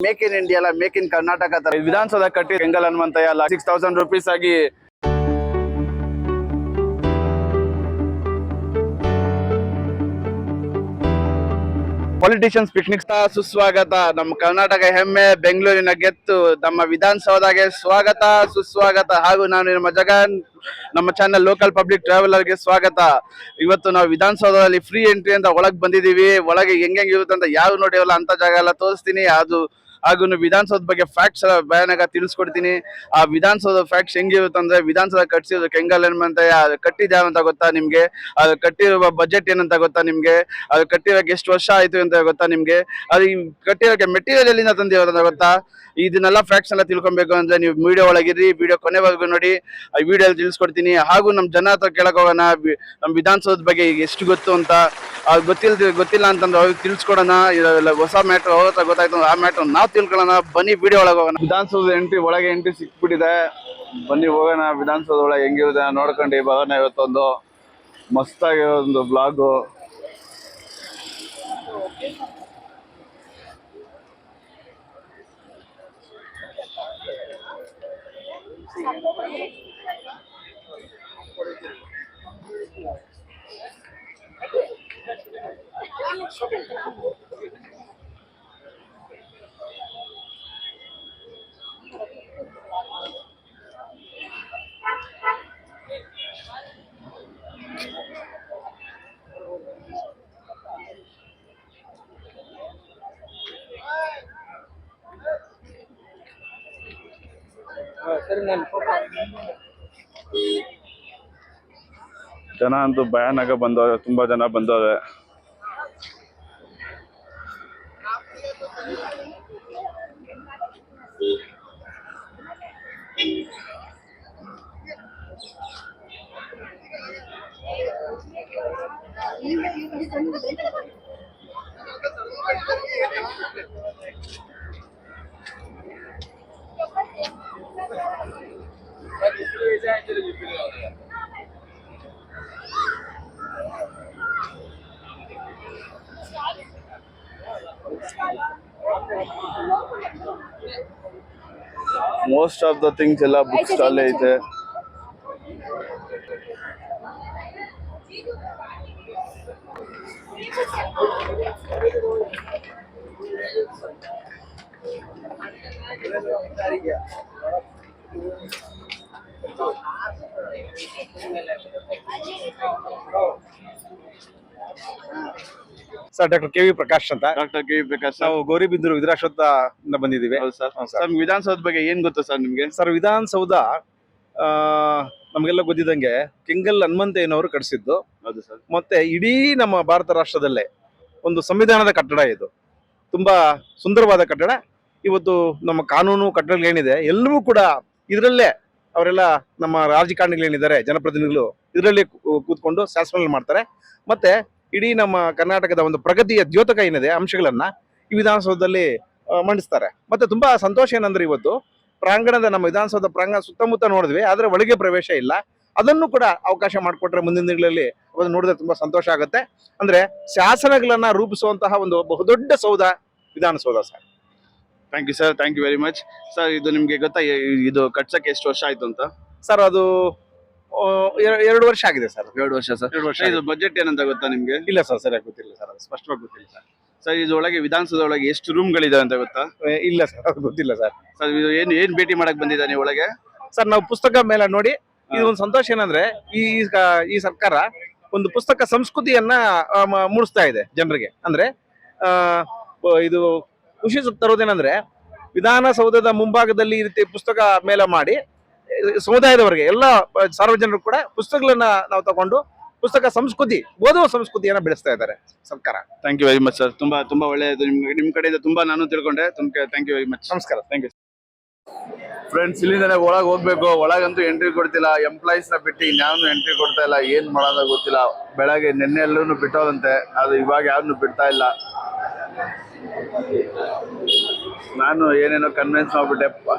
Make in India ಅಲ್ಲ, make in Karnataka ತರ ವಿಧಾನಸೌಧ ಕಟ್ಟಿ ಕೆಂಗಲ್ ಹನುಮಂತಯ್ಯ 6,000 ರೂಪೀಸ್ ಆಗಿ ಪೊಲಿಟಿಷಿಯನ್ಸ್ ಪಿಕ್ನಿಕ್ ಸುಸ್ವಾಗತ. ನಮ್ಮ ಕರ್ನಾಟಕ ಹೆಮ್ಮೆ, ಬೆಂಗಳೂರಿನ ಗೆತ್ತು, ನಮ್ಮ ವಿಧಾನಸೌಧಗೆ ಸ್ವಾಗತ ಸುಸ್ವಾಗತ. ಹಾಗೂ ನಾನು ನಿಮ್ಮ ಜಗನ್, ನಮ್ಮ ಚಾನೆಲ್ ಲೋಕಲ್ ಪಬ್ಲಿಕ್ ಟ್ರಾವೆಲರ್ಗೆ ಸ್ವಾಗತ. ಇವತ್ತು ನಾವು ವಿಧಾನಸೌಧದಲ್ಲಿ ಫ್ರೀ ಎಂಟ್ರಿ ಅಂತ ಒಳಗೆ ಬಂದಿದ್ದೀವಿ. ಒಳಗೆ ಹೆಂಗೆ ಇರುತ್ತೆ ಅಂತ ಯಾವ ನೋಡಿವಲ್ಲ ಅಂತ ಜಾಗ ಎಲ್ಲ ತೋರಿಸ್ತೀನಿ. ಹಾಗೂ ವಿಧಾನಸೌಧ ಬಗ್ಗೆ ಫ್ಯಾಕ್ಟ್ಸ್ ಎಲ್ಲ ಭಯಾನಕ ತಿಳಿಸ್ಕೊಡ್ತೀನಿ. ಆ ವಿಧಾನಸೌಧ ಫ್ಯಾಕ್ಟ್ಸ್ ಹೆಂಗಿರುತ್ತೆ ಅಂದ್ರೆ, ವಿಧಾನಸೌಧ ಕಟ್ಟಿಸಿದ್ರು ಕೆಂಗಲ್ ಹನುಮಂತಯ್ಯ. ಅದು ಕಟ್ಟಿದ ಅಂತ ಗೊತ್ತಾ ನಿಮ್ಗೆ? ಅದು ಕಟ್ಟಿರುವ ಬಜೆಟ್ ಏನಂತ ಗೊತ್ತಾ ನಿಮ್ಗೆ? ಅದು ಕಟ್ಟಿರೋಕೆ ಎಷ್ಟು ವರ್ಷ ಆಯ್ತು ಅಂತ ಗೊತ್ತಾ ನಿಮ್ಗೆ? ಅದು ಕಟ್ಟಿರೋಕೆ ಮೆಟೀರಿಯಲ್ ಎಲ್ಲಿಂದ ತಂದಿರೋದಂತ ಗೊತ್ತಾ? ಇದನ್ನೆಲ್ಲ ಫ್ಯಾಕ್ಟ್ಸ್ ಎಲ್ಲ ತಿಳ್ಕೊಬೇಕು ಅಂದ್ರೆ ನೀವು ವಿಡಿಯೋ ಒಳಗಿರಿ, ವಿಡಿಯೋ ಕೊನೆವರೆಗೂ ನೋಡಿ. ಆ ವಿಡಿಯೋ ತಿಳಿಸ್ಕೊಡ್ತೀನಿ. ಹಾಗೂ ನಮ್ಮ ಜನ ಹತ್ರ ಕೇಳಕ್ ಹೋಗೋಣ, ನಮ್ಮ ವಿಧಾನಸೌಧದ ಬಗ್ಗೆ ಎಷ್ಟು ಗೊತ್ತು ಅಂತ. ಗೊತ್ತಿಲ್ಲ ಅಂತಂದ್ರೆ ಅವ್ರಿಗೆ ತಿಳ್ಸ್ಕೊಡೋಣ. ಹೊಸ ಮ್ಯಾಟ್ರ್ ಅವ್ರ ಹತ್ರ ಗೊತ್ತಾಯ್ತು, ಆ ಮ್ಯಾಟ್ರ್ ನಾವು ತಿಳ್ಕೊಳ್ಳೋಣ. ಬನ್ನಿ ವಿಡಿಯೋ ಒಳಗೆ ಹೋಗೋಣ. ವಿಧಾನಸೌಧ ಒಳಗೆ ಎಂಟ್ರಿ ಸಿಕ್ಬಿಟ್ಟಿದೆ. ಬನ್ನಿ ಹೋಗೋಣ. ವಿಧಾನಸೌಧ ಒಳಗೆ ಹೆಂಗಿರುತ್ತೆ ನೋಡ್ಕೊಂಡು ಬರೋಣ. ಇವತ್ತೊಂದು ಮಸ್ತಾಗಿರೋ ಒಂದು ಬ್ಲಾಗು. ಜನ ಅಂತೂ ಭಯಾನಕ ಬಂದವ್ರೆ, ತುಂಬಾ ಜನ ಬಂದವ್ರೆ. ಮೋಸ್ಟ್ ಆಫ್ ದ ಥಿಂಗ್ಸ್ ಎಲ್ಲ ಬುಕ್ ಸ್ಟಾಲ್ ಐತೆ. Sir, doctor K V Prakash ಅಂತ. Doctor K V Prakash. ನಾವು ಗೌರಿಬಿದನೂರು ವಿಧಾನಸೌಧದಿಂದ ಬಂದಿದ್ದೀವಿ. ಸರ್, ವಿಧಾನಸೌಧ ಬಗ್ಗೆ ಏನ್ ಗೊತ್ತಾ ಸರ್ ನಿಮ್ಗೆ? ಸರ್, ವಿಧಾನಸೌಧ ನಮಗೆಲ್ಲ ಗೊತ್ತಿದ್ದಂಗೆ ಕೆಂಗಲ್ ಹನುಮಂತಯ್ಯನವರು ಕಟ್ಟಿಸಿದ್ದು. ಹೌದು ಸರ್. ಮತ್ತೆ ಇಡೀ ನಮ್ಮ ಭಾರತ ರಾಷ್ಟ್ರದಲ್ಲೇ ಒಂದು ಸಂವಿಧಾನದ ಕಟ್ಟಡ ಇದು. ತುಂಬಾ ಸುಂದರವಾದ ಕಟ್ಟಡ. ಇವತ್ತು ನಮ್ಮ ಕಾನೂನು ಕಟ್ಟಡಗಳೇನಿದೆ ಎಲ್ಲವೂ ಕೂಡ ಇದರಲ್ಲೇ, ಅವರೆಲ್ಲ ನಮ್ಮ ರಾಜಕಾರಣಿಗಳೇನಿದ್ದಾರೆ, ಜನಪ್ರತಿನಿಧಿಗಳು ಇದರಲ್ಲಿ ಕೂತ್ಕೊಂಡು ಶಾಸನ ಮಾಡ್ತಾರೆ. ಮತ್ತೆ ಇಡೀ ನಮ್ಮ ಕರ್ನಾಟಕದ ಒಂದು ಪ್ರಗತಿಯ ದ್ಯೋತಕ ಏನಿದೆ ಅಂಶಗಳನ್ನ ಈ ವಿಧಾನಸೌಧದಲ್ಲಿ ಮಂಡಿಸ್ತಾರೆ. ಮತ್ತೆ ತುಂಬಾ ಸಂತೋಷ ಏನಂದ್ರೆ, ಇವತ್ತು ನಮ್ಮ ವಿಧಾನಸೌಧ ಪ್ರಾಂಗಣ ಸುತ್ತಮುತ್ತ ನೋಡಿದ್ವಿ, ಆದ್ರೆ ಒಳಗೆ ಪ್ರವೇಶ ಇಲ್ಲ. ಅದನ್ನು ಕೂಡ ಅವಕಾಶ ಮಾಡಿಕೊಟ್ರೆ ಮುಂದಿನ ದಿನಗಳಲ್ಲಿ ಅದನ್ನು ನೋಡಿದ್ರೆ ತುಂಬಾ ಸಂತೋಷ ಆಗುತ್ತೆ. ಅಂದ್ರೆ ಶಾಸನಗಳನ್ನ ರೂಪಿಸುವಂತಹ ಒಂದು ಬಹುದೊಡ್ಡ ಸೌಧ Vidhana Soudha sir. Thank you sir, thank you very much. Sir, ಇದು ನಿಮ್ಗೆ ಗೊತ್ತಾ ಇದು ಕಟ್ಸಕ್ಕೆ ಎಷ್ಟು ವರ್ಷ ಆಯ್ತು ಅಂತ? ಸರ್, ಅದು 2 ವರ್ಷ ಆಗಿದೆ ಸರ್. 2 ವರ್ಷ ಸರ್. 2 ವರ್ಷ. ಇದು ಬಜೆಟ್ ಏನಂತ ಗೊತ್ತಾ ನಿಮ್ಗೆ? ಇಲ್ಲ ಸರ್, ಸರಿಯಾಗಿ ಗೊತ್ತಿಲ್ಲ ಸರ್, ಅದು ಸ್ಪಷ್ಟವಾಗಿ ಗೊತ್ತಿಲ್ಲ ಸರ್. ಸರ್, ಇದು ಒಳಗೆ ವಿಧಾನಸೌಧ ಒಳಗೆ ಎಷ್ಟು ರೂಮ್ಗಳಿದೆ ಅಂತ ಗೊತ್ತಾ? ಇಲ್ಲ ಸರ್, ಅದು ಗೊತ್ತಿಲ್ಲ ಸರ್. ಸರ್, ಇದು ಏನ್ ಭೇಟಿ ಮಾಡಕ್ ಬಂದಿದ್ದ ನೀವು ಒಳಗೆ? ಸರ್, ನಾವು ಪುಸ್ತಕ ಮೇಲೆ ನೋಡಿ ಇದು ಒಂದು ಸಂತೋಷ ಏನಂದ್ರೆ, ಈ ಸರ್ಕಾರ ಒಂದು ಪುಸ್ತಕ ಸಂಸ್ಕೃತಿಯನ್ನ ಮೂಡಿಸ್ತಾ ಇದೆ ಜನರಿಗೆ. ಅಂದ್ರೆ ಇದು ಖುಷಿ ತರೋದೇನಂದ್ರೆ, ವಿಧಾನಸೌಧದ ಮುಂಭಾಗದಲ್ಲಿ ಈ ರೀತಿ ಪುಸ್ತಕ ಮೇಳ ಮಾಡಿ ಸಮುದಾಯದವರೆಗೆ ಎಲ್ಲ ಸಾರ್ವಜನಿಕರು ಕೂಡ ಪುಸ್ತಕಗಳನ್ನ ನಾವು ತಗೊಂಡು ಪುಸ್ತಕ ಸಂಸ್ಕೃತಿ, ಓದುವ ಸಂಸ್ಕೃತಿಯನ್ನ ಬೆಳೆಸ್ತಾ ಇದ್ದಾರೆ ಸರ್ಕಾರ. Thank you very much sir. ತುಂಬಾ ಒಳ್ಳೆಯದು. ನಿಮ್ ಕಡೆಯಿಂದ ತುಂಬಾ ನಾನು ತಿಳ್ಕೊಂಡೆ. Thank you very much. ನಮಸ್ಕಾರ. Thank you friends. ಇಲ್ಲಿಂದಾನೆ ಒಳಗೆ ಹೋಗ್ಬೇಕು. ಒಳಗಂತೂ ಎಂಟ್ರಿ ಕೊಡ್ತಿಲ್ಲ. ಎಂಪ್ಲಾಯೀಸ್ ನ ಬಿಟ್ಟು ಇನ್ಯಾವನು ಎಂಟ್ರಿ ಕೊಡ್ತಾ ಇಲ್ಲ. ಏನ್ ಮಾಡೋದ ಗೊತ್ತಿಲ್ಲ. ಬೆಳಗ್ಗೆ ನಿನ್ನೆ ಎಲ್ಲರೂ ಬಿಟ್ಟೋದಂತೆ, ಅದು ಇವಾಗ ಯಾರನ್ನು ಬಿಡ್ತಾ ಇಲ್ಲ. ನಾನು ಏನೇನೋ ಕನ್ವಿನ್ಸ್ ಮಾಡ್ಬಿಟ್ಟೆ.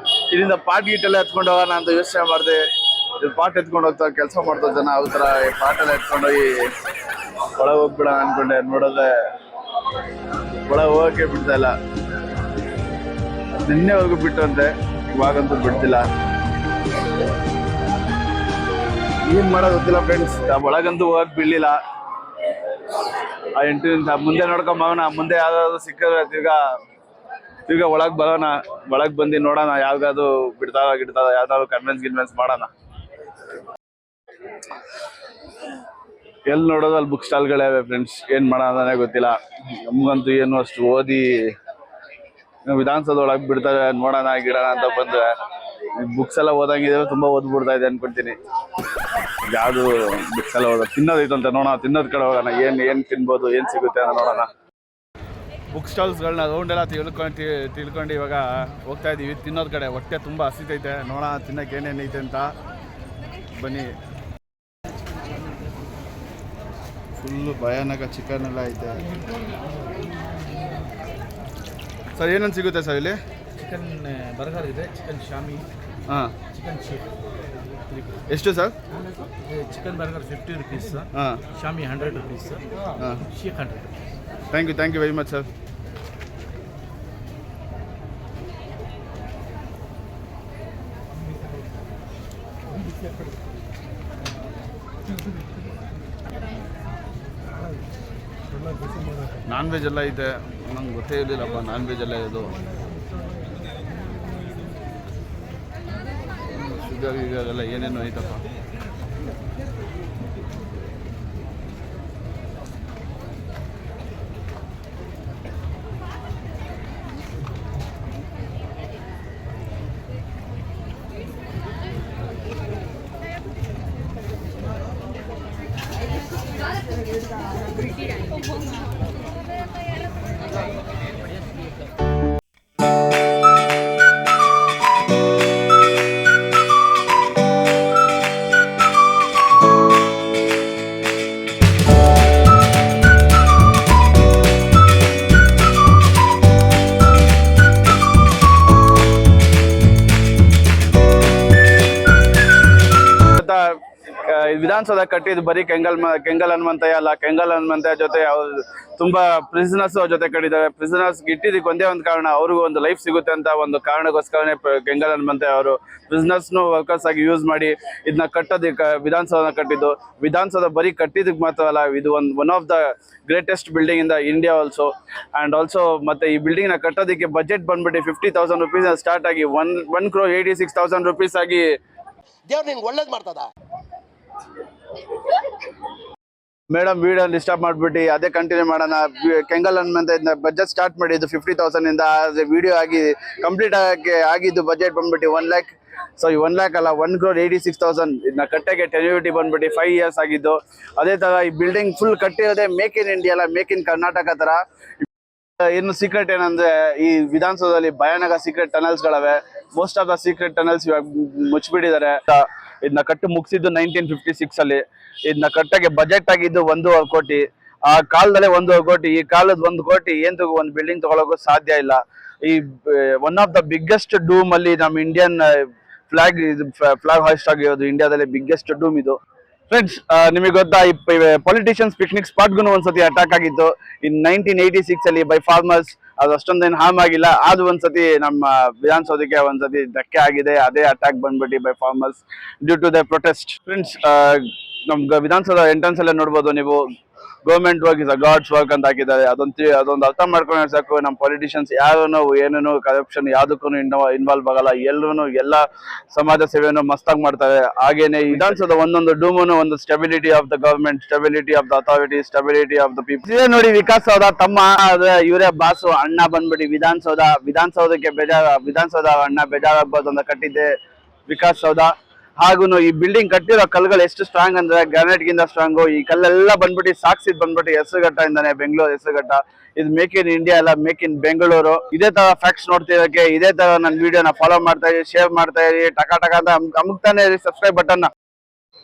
ಇಲ್ಲಿಂದ ಪಾಟ್ ಗೀಟ್ ಎಲ್ಲ ಎತ್ಕೊಂಡು ಹೋಗೋಣ ಅಂತ ಯೋಚನೆ ಮಾಡಿದೆ. ಇದು ಪಾಟ್ ಎತ್ಕೊಂಡು ಹೋಗ್ತಾರೆ, ಕೆಲಸ ಮಾಡ್ತಾರೆ ಜನ. ಅವ್ರ ಥರ ಪಾಟ್ ಎಲ್ಲ ಎತ್ಕೊಂಡೋಗಿ ಒಳಗೆ ಹೋಗ್ಬಿಡೋಣ ಅನ್ಕೊಂಡೆ. ನೋಡೋದೆ ಒಳಗೆ ಹೋಗಕ್ಕೆ ಬಿಡ್ತಾ ಇಲ್ಲ. ನಿನ್ನೆವರೆಗೂ ಬಿಟ್ಟಂತೆ, ಇವಾಗಂತೂ ಬಿಡ್ತಿಲ್ಲ. ಏನ್ ಮಾಡೋದು ಗೊತ್ತಿಲ್ಲ ಫ್ರೆಂಡ್ಸ್. ಒಳಗಂತೂ ಹೋಗಕ್ ಬಿಡ್ಲಿಲ್ಲ. ಆ ಎಂಟ್ರಿನಿಂದ ಮುಂದೆ ನೋಡ್ಕೊಂಡ್ ಬರೋಣ, ಮುಂದೆ ಯಾವ್ದಾದ್ರು ಸಿಕ್ಕಿದ್ರೆ ತಿರ್ಗಾ ಒಳಗ್ ಬರೋಣ. ಒಳಗ್ ಬಂದು ನೋಡೋಣ ಯಾವ್ದಾದ್ರು ಗಿಡ್ತಾವ ಯಾವ್ದಾದ್ರು ಕನ್ವೆನ್ಸ್ ಮಾಡೋಣ. ಎಲ್ಲಿ ನೋಡೋದು ಅಲ್ಲಿ ಬುಕ್ ಸ್ಟಾಲ್ಗಳೇ ಫ್ರೆಂಡ್ಸ್. ಏನ್ ಮಾಡೋದೇ ಗೊತ್ತಿಲ್ಲ ನಮ್ಗಂತೂ. ಏನು ಅಷ್ಟು ಓದಿ ವಿಧಾನಸೌಧ ಒಳಗೆ ಬಿಡ್ತಾರೆ ನೋಡೋಣ ಗಿಡೋಣ ಅಂತ ಬಂದ್ರೆ ಬುಕ್ಸ್ ಎಲ್ಲ ಓದಂಗಿದೆ. ತುಂಬಾ ಓದ್ಬಿಡ್ತಾ ಇದೆ ಅನ್ಕೊಳ್ತೀನಿ. ಯಾವ್ದು ಬುಕ್ಸ್ ಎಲ್ಲ ಓದೋದು ತಿನ್ನೋದೈತಂತೆ, ನೋಡೋಣ ತಿನ್ನೋದ್ ಕಡೆ ಹೋಗೋಣ. ಏನ್ ತಿನ್ಬೋದು, ಏನ್ ಸಿಗುತ್ತೆ ಅಂತ ನೋಡೋಣ. ಬುಕ್ ಸ್ಟಾಲ್ಸ್ಗಳನ್ನ ರೌಂಡ್ ಎಲ್ಲ ತಿಳ್ಕೊಂಡು ಇವಾಗ ಹೋಗ್ತಾ ಇದೀವಿ ತಿನ್ನೋದ್ ಕಡೆ. ಹೊಟ್ಟೆ ತುಂಬಾ ಹಸಿತೈತೆ, ನೋಡೋಣ ತಿನ್ನಕ್ಕೆ ಏನೇನೈತೆ ಅಂತ. ಬನ್ನಿ. ಫುಲ್ಲು ಭಯಾನಕ ಚಿಕನ್ ಎಲ್ಲ ಐತೆ ಸರ್. ಏನೇನು ಸಿಗುತ್ತೆ ಸರ್ ಇಲ್ಲಿ? ಚಿಕನ್ ಬರ್ಗರ್ ಇದೆ, ಚಿಕನ್ ಶಾಮಿ, ಹಾಂ, ಚಿಕನ್ ಶೀಟ್. ಎಷ್ಟು ಸರ್? ಚಿಕನ್ ಬರ್ಗರ್ 50 rupees, ಹಾಂ, ಶಾಮಿ 100 rupees, ಹಾಂ. ಶೀಟ್ 100. Thank you very much sir. Non veg ಎಲ್ಲ ಐತೆ, ನಂಗೆ ಗೊತ್ತೇ ಇರಲಿಲ್ಲಪ್ಪ ನಾನ್ ವೆಜ್ ಎಲ್ಲ ಇದು. ಶುಗರ್ ಎಲ್ಲ ಏನೇನು ಐತಪ್ಪ. ವಿಧಾನಸೌಧ ಕಟ್ಟಿದ್ದು ಬರೀ ಕೆಂಗಲ್ ಹನುಮಂತಯ್ಯ ಅಲ್ಲ. ಕೆಂಗಲ್ ಹನುಮಂತಯ್ಯ ಜೊತೆ ತುಂಬಾ ಪ್ರಿಸನರ್ಸ್ ಜೊತೆ ಕಟ್ಟಿದ್ದಾರೆ. ಪ್ರಿಸನರ್ಸ್ ಇಟ್ಟಿದ್ದಕ್ಕೆ ಒಂದೇ ಒಂದು ಕಾರಣ, ಅವ್ರಿಗೂ ಒಂದು ಲೈಫ್ ಸಿಗುತ್ತೆ ಅಂತ ಒಂದು ಕಾರಣಕ್ಕೋಸ್ಕರನೇ ಕೆಂಗಲ್ ಹನುಮಂತಯ್ಯ ಅವರು ಪ್ರಿಸನರ್ಸ್ನು ವರ್ಕರ್ಸ್ ಆಗಿ ಯೂಸ್ ಮಾಡಿ ಇದನ್ನ ಕಟ್ಟೋದಕ್ಕೆ ವಿಧಾನಸೌಧ ಕಟ್ಟಿದ್ದು. ವಿಧಾನಸೌಧ ಬರೀ ಕಟ್ಟಿದ್ದಕ್ಕೆ ಮಾತ್ರ ಅಲ್ಲ, ಇದು one of the greatest building in the India also. And also ಮತ್ತೆ ಈ ಬಿಲ್ಡಿಂಗ್ ನ ಕಟ್ಟೋದಕ್ಕೆ ಬಜೆಟ್ ಬಂದ್ಬಿಟ್ಟು 50,000 rupees ಸ್ಟಾರ್ಟ್ ಆಗಿ 1,86,000 rupees ಆಗಿ ದೇವ್ರು ನಿನ್ಗೆ ಒಳ್ಳೇದು ಮಾಡ್ತದ. ಮೇಡಮ್ ವಿಡಿಯೋ ಡಿಸ್ಟರ್ಬ್ ಮಾಡ್ಬಿಟ್ಟು ಅದೇ ಕಂಟಿನ್ಯೂ ಮಾಡೋಣ. ಕೆಂಗಲ್ ಹನುಮಂತ ಬಜೆಟ್ ಸ್ಟಾರ್ಟ್ ಮಾಡಿದ್ದು 50,000 ಇಂದ. ವಿಡಿಯೋ ಆಗಿ ಕಂಪ್ಲೀಟ್ ಆಗಿದ್ದು ಬಜೆಟ್ ಬಂದ್ಬಿಟ್ಟು 1 lakh. ಸೊ ಈ 1 lakh ಅಲ್ಲ, 1,86,000 ಇದನ್ನ ಕಟ್ಟಕ್ಕೆ ಟೆನ್ಯೂಟಿ ಬಂದ್ಬಿಟ್ಟು 5 years ಆಗಿದ್ದು. ಅದೇ ತರ ಈ ಬಿಲ್ಡಿಂಗ್ ಫುಲ್ ಕಟ್ಟಿರೋದೇ ಮೇಕ್ ಇನ್ ಇಂಡಿಯಾ ಅಲ್ಲ, ಮೇಕ್ ಇನ್ ಕರ್ನಾಟಕ ತರ. ಇನ್ನು ಸೀಕ್ರೆಟ್ ಏನಂದ್ರೆ ಈ ವಿಧಾನಸೌಧದಲ್ಲಿ ಭಯಾನಕ ಸೀಕ್ರೆಟ್ ಟನಲ್ಸ್ ಗಳವೆ. Most of the secret tunnels ಇವಾಗ ಮುಚ್ಚಿಬಿಟ್ಟಿದ್ದಾರೆ. ಇದನ್ನ ಕಟ್ಟು ಮುಗಿಸಿದ್ದು 1956 ಅಲ್ಲಿ. ಇದನ್ನ ಕಟ್ಟಕ್ಕೆ ಬಜೆಟ್ ಆಗಿದ್ದು 1.5 ಕೋಟಿ. ಆ ಕಾಲದಲ್ಲೇ 1.5 ಕೋಟಿ. ಈ ಕಾಲದ 1 ಕೋಟಿ ಏನ್ ಒಂದು ಬಿಲ್ಡಿಂಗ್ ತಗೊಳಕ್ಕೂ ಸಾಧ್ಯ ಇಲ್ಲ. ಈ ಒನ್ ಆಫ್ ದ ಬಿಗ್ಗೆಸ್ಟ್ ಡೂಮ್ ಅಲ್ಲಿ ನಮ್ಮ ಇಂಡಿಯನ್ ಫ್ಲಾಗ್ ಹಾಸ್ಟ್ ಆಗಿರೋದು ಇಂಡಿಯಾದಲ್ಲಿ ಬಿಗ್ಗೆಸ್ಟ್ ಡೂಮ್ ಇದು. ಫ್ರೆಂಡ್ಸ್, ನಿಮಗೆ ಗೊತ್ತಾ ಈ ಪೊಲಿಟಿಷಿಯನ್ಸ್ ಪಿಕ್ನಿಕ್ ಸ್ಪಾಟ್ಗೂ ಒಂದ್ಸತಿ ಅಟ್ಯಾಕ್ ಆಗಿತ್ತು ಇನ್ 1986 ಅಲ್ಲಿ ಬೈ ಫಾರ್ಮರ್ಸ್. ಅದು ಅಷ್ಟೊಂದೇನು ಹಾರ್ಮ್ ಆಗಿಲ್ಲ. ಅದು ಒಂದ್ಸತಿ ನಮ್ಮ ವಿಧಾನಸೌಧಕ್ಕೆ ಒಂದ್ಸತಿ ಧಕ್ಕೆ ಆಗಿದೆ. ಅದೇ ಅಟ್ಯಾಕ್ ಬಂದ್ಬಿಟ್ಟು by farmers due to the protest. Friends, ನಮ್ಗೆ ವಿಧಾನಸೌಧ ಎಂಟ್ರೆನ್ಸ್ ಅಲ್ಲೇ ನೋಡ್ಬೋದು ನೀವು, government work is a god's work ಅಂತ ಹಾಕಿದ್ದಾರೆ. ಅದೊಂದು ಅರ್ಥ ಮಾಡ್ಕೊಂಡ್ರೆ ಸಾಕು. ನಮ್ಮ ಪೊಲಿಟಿಷಿಯನ್ಸ್ ಯಾರು ಏನೇನು ಕರಪ್ಷನ್ ಯಾವುದಕ್ಕೂ ಇನ್ವಾಲ್ವ್ ಆಗಲ್ಲ. ಎಲ್ಲ ಸಮಾಜ ಸೇವೆಯನ್ನು ಮಸ್ತಾಗಿ ಮಾಡ್ತಾರೆ. ಹಾಗೇನೆ ವಿಧಾನಸೌಧ ಒಂದೊಂದು ಡೂಮನು ಒಂದು stability of the government, stability of the authority, stability of the people. ಇದೇ ನೋಡಿ ವಿಕಾಸ್ ಸೌಧ ತಮ್ಮ ಇವರೇ ಬಾಸು ಅಣ್ಣ ಬಂದ್ಬಿಡಿ ವಿಧಾನಸೌಧಕ್ಕೆ ವಿಧಾನಸೌಧ ಅಣ್ಣ ಬೇಜಾರಾಗ್ಬಾರ್ದು ಅಂತ ಕಟ್ಟಿದ್ದೆ ವಿಕಾಸ್ ಸೌಧ. ಹಾಗೂ ಈ ಬಿಲ್ಡಿಂಗ್ ಕಟ್ಟಿರೋ ಕಲ್ಲುಗಳು ಎಷ್ಟು ಸ್ಟ್ರಾಂಗ್ ಅಂದ್ರೆ ಗ್ರಾನೈಟ್ ಗಿಂತ ಸ್ಟ್ರಾಂಗು. ಈ ಕಲ್ಲೆಲ್ಲ ಬಂದ್ಬಿಟ್ಟು ಸಾಕ್ಸಿದ್ ಬಂದ್ಬಿಟ್ಟು ಹೆಸರುಘಟ್ಟ ಇಂದಾನೆ, ಬೆಂಗಳೂರು ಹೆಸರುಘಟ್ಟ. ಇದು ಮೇಕ್ ಇನ್ ಇಂಡಿಯಾ ಅಲ್ಲ, ಮೇಕ್ ಇನ್ ಬೆಂಗಳೂರು. ಇದೇ ತರ ಫ್ಯಾಕ್ಟ್ಸ್ ನೋಡ್ತಿರೋಕೆ ಇದೇ ತರ ನನ್ನ ವಿಡಿಯೋನ ಫಾಲೋ ಮಾಡ್ತಾ ಇರಿ, ಶೇರ್ ಮಾಡ್ತಾ ಇರಿ, ಟಕ ಅಂತ ಅಮುಕ್ತಾನೆ ಇರಿ ಸಬ್ಸ್ಕ್ರೈಬ್ ಬಟನ್.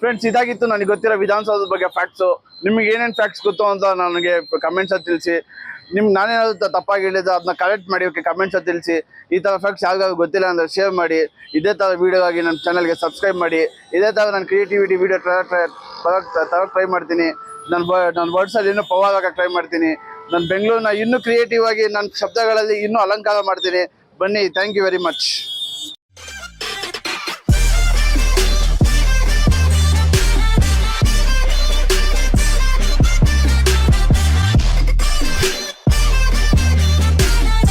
ಫ್ರೆಂಡ್ಸ್, ಇದಾಗಿತ್ತು ನನಗೆ ಗೊತ್ತಿರೋ ವಿಧಾನಸೌಧದ ಬಗ್ಗೆ ಫ್ಯಾಕ್ಟ್ಸು. ನಿಮ್ಗೆ ಏನೇನು ಫ್ಯಾಕ್ಟ್ಸ್ ಗೊತ್ತು ಅಂತ ನನಗೆ ಕಮೆಂಟ್ಸ್ ಅಲ್ಲಿ ತಿಳಿಸಿ. ನಾನೇನಾದ್ರು ತಪ್ಪಾಗಿ ಹೇಳಿದ್ರೆ ಅದನ್ನ ಕರೆಕ್ಟ್ ಮಾಡಿ ಕಮೆಂಟ್ಸ್ ಅಲ್ಲಿ ತಿಳಿಸಿ. ಈ ತರ ಫ್ಯಾಕ್ಟ್ಸ್ ಯಾವ್ದಾದ್ರು ಗೊತ್ತಿಲ್ಲ ಅಂದ್ರೆ ಶೇರ್ ಮಾಡಿ. ಇದೇ ತರ ವಿಡಿಯೋ ಆಗಿ ನನ್ನ ಚಾನಲ್ಗೆ ಸಬ್ಸ್ಕ್ರೈಬ್ ಮಾಡಿ. ಇದೇ ತರ ನಾನು ಕ್ರಿಯೇಟಿವಿಟಿ ವಿಡಿಯೋ ಟ್ರೈ ಮಾಡ್ತೀನಿ. ನನ್ನ ವರ್ಡ್ಸಲ್ಲಿ ಇನ್ನೂ ಪವರ್ ಆಗಕ್ಕೆ ಟ್ರೈ ಮಾಡ್ತೀನಿ. ನಾನು ಬೆಂಗಳೂರನ್ನ ಇನ್ನೂ ಕ್ರಿಯೇಟಿವ್ ಆಗಿ ನನ್ನ ಶಬ್ದಗಳಲ್ಲಿ ಇನ್ನೂ ಅಲಂಕಾರ ಮಾಡ್ತೀನಿ. ಬನ್ನಿ, ಥ್ಯಾಂಕ್ ಯು ವೆರಿ ಮಚ್.